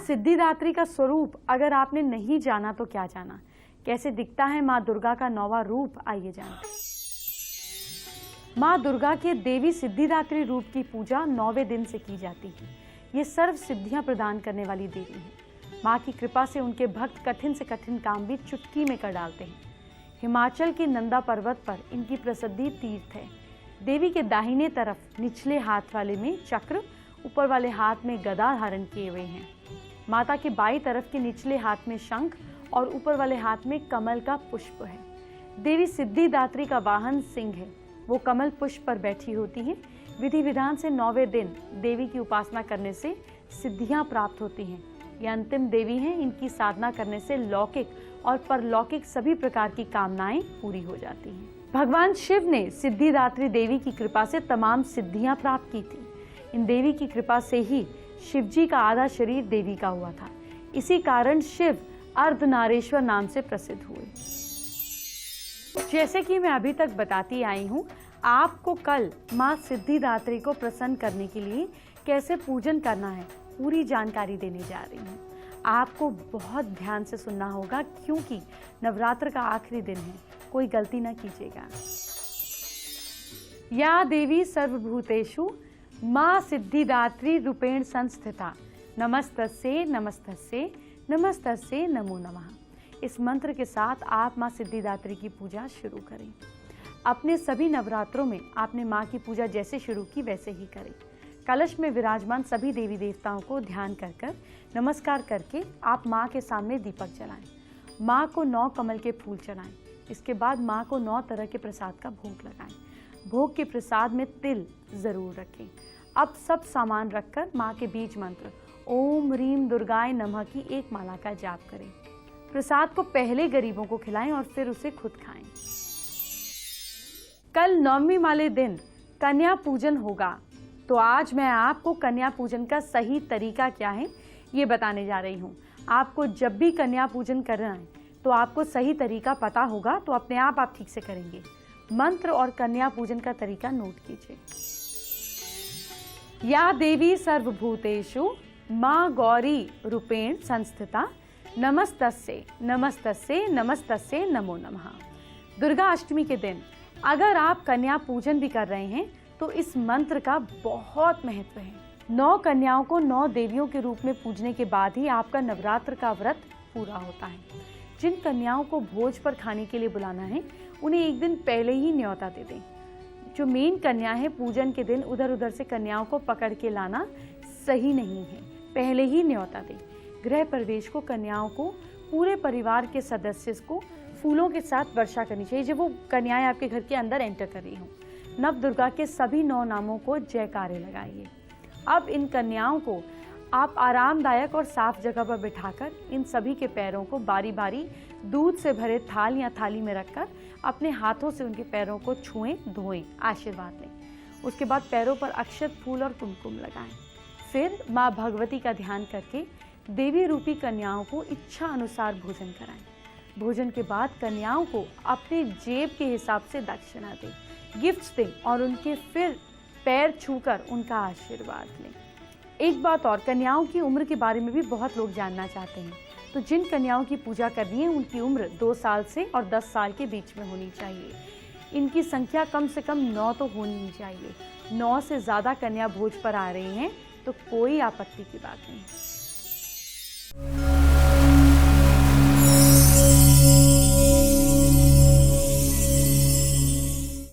सिद्धिदात्री का स्वरूप अगर आपने नहीं जाना तो क्या जाना, कैसे दिखता है माँ दुर्गा का नौवा रूप, आइए जानते हैं। माँ दुर्गा के देवी सिद्धिदात्री रूप की पूजा 9वें दिन से की जाती है। ये सर्व सिद्धियां प्रदान करने वाली देवी है। माँ की कृपा से उनके भक्त कठिन से कठिन काम भी चुटकी में कर डालते हैं। हिमाचल के नंदा पर्वत पर इनकी प्रसिद्धि तीर्थ है। देवी के दाहिने तरफ निचले हाथ वाले में चक्र, ऊपर वाले हाथ में गदा धारण किए हुए हैं। माता के बाईं तरफ के निचले हाथ में शंख और ऊपर वाले हाथ में कमल का पुष्प है। देवी सिद्धिदात्री का वाहन सिंह है। वो कमल पुष्प पर बैठी होती है। विधि विधान से 9वें दिन देवी की उपासना करने से सिद्धियां प्राप्त होती हैं। ये अंतिम देवी हैं। इनकी साधना करने से लौकिक और परलौकिक सभी प्रकार की कामनाएं पूरी हो जाती हैं। भगवान शिव ने सिद्धिदात्री देवी की कृपा से तमाम सिद्धियां प्राप्त की थी। इन देवी की कृपा से ही शिव जी का आधा शरीर देवी का हुआ था। इसी कारण शिव अर्धनारेश्वर नाम से प्रसिद्ध हुए। जैसे कि मैं अभी तक बताती आई हूँ, आपको कल माँ सिद्धिदात्री को प्रसन्न करने के लिए कैसे पूजन करना है पूरी जानकारी देने जा रही हूँ। आपको बहुत ध्यान से सुनना होगा क्योंकि नवरात्र का आखिरी दिन है, कोई गलती ना कीजिएगा। या देवी सर्वभूतेषु माँ सिद्धिदात्री रूपेण संस्थिता, नमस्तस्यै नमस्तस्यै नमस्तस्यै नमो नमः। इस मंत्र के साथ आप माँ सिद्धिदात्री की पूजा शुरू करें। अपने सभी नवरात्रों में आपने माँ की पूजा जैसे शुरू की वैसे ही करें। कलश में विराजमान सभी देवी देवताओं को ध्यान कर कर नमस्कार करके आप माँ के सामने दीपक जलाएं। माँ को 9 कमल के फूल चढ़ाएं। इसके बाद माँ को 9 तरह के प्रसाद का भोग लगाएं। भोग के प्रसाद में तिल जरूर रखें। अब सब सामान रखकर माँ के बीज मंत्र ओम ह्रीम दुर्गाय नमः की एक माला का जाप करें। प्रसाद को पहले गरीबों को खिलाएं और फिर उसे खुद खाएं। कल 9वीं वाले दिन कन्या पूजन होगा, तो आज मैं आपको कन्या पूजन का सही तरीका क्या है ये बताने जा रही हूँ। आपको जब भी कन्या पूजन करना है तो आपको सही तरीका पता होगा, तो अपने आप ठीक से करेंगे। मंत्र और कन्या पूजन का तरीका नोट कीजिए। या देवी सर्वभूतेषु माँ गौरी रूपेण संस्थिता, नमस्तस्यै नमस्तस्यै नमस्तस्यै नमो नमः। दुर्गा अष्टमी के दिन अगर आप कन्या पूजन भी कर रहे हैं तो इस मंत्र का बहुत महत्व है। 9 कन्याओं को 9 देवियों के रूप में पूजने के बाद ही आपका नवरात्र का व्रत पूरा होता है। जिन कन्याओं को भोज पर खाने के लिए बुलाना है उन्हें एक दिन पहले ही न्योता दे दें। जो मेन कन्या है, पूजन के दिन उधर उधर से कन्याओं को पकड़ के लाना सही नहीं है, पहले ही न्योता दें। गृह प्रवेश को कन्याओं को पूरे परिवार के सदस्य को फूलों के साथ वर्षा करनी चाहिए जब वो कन्याएं आपके घर के अंदर एंटर कर रही हों। नव दुर्गा के सभी 9 नामों को जयकारे लगाइए। अब इन कन्याओं को आप आरामदायक और साफ जगह पर बिठाकर इन सभी के पैरों को बारी बारी दूध से भरे थाल या थाली में रखकर अपने हाथों से उनके पैरों को छुएं, धोएं, आशीर्वाद लें। उसके बाद पैरों पर अक्षत, फूल और कुमकुम लगाएं। फिर माँ भगवती का ध्यान करके देवी रूपी कन्याओं को इच्छा अनुसार भोजन कराएं। भोजन के बाद कन्याओं को अपने जेब के हिसाब से दक्षिणा दें, गिफ्ट्स दें और उनके फिर पैर छूकर उनका आशीर्वाद लें। एक बात और, कन्याओं की उम्र के बारे में भी बहुत लोग जानना चाहते हैं। तो जिन कन्याओं की पूजा करनी है उनकी उम्र 2 साल से और 10 साल के बीच में होनी चाहिए। इनकी संख्या कम से कम 9 तो होनी ही चाहिए। 9 से ज़्यादा कन्या भोज पर आ रही हैं तो कोई आपत्ति की बात नहीं।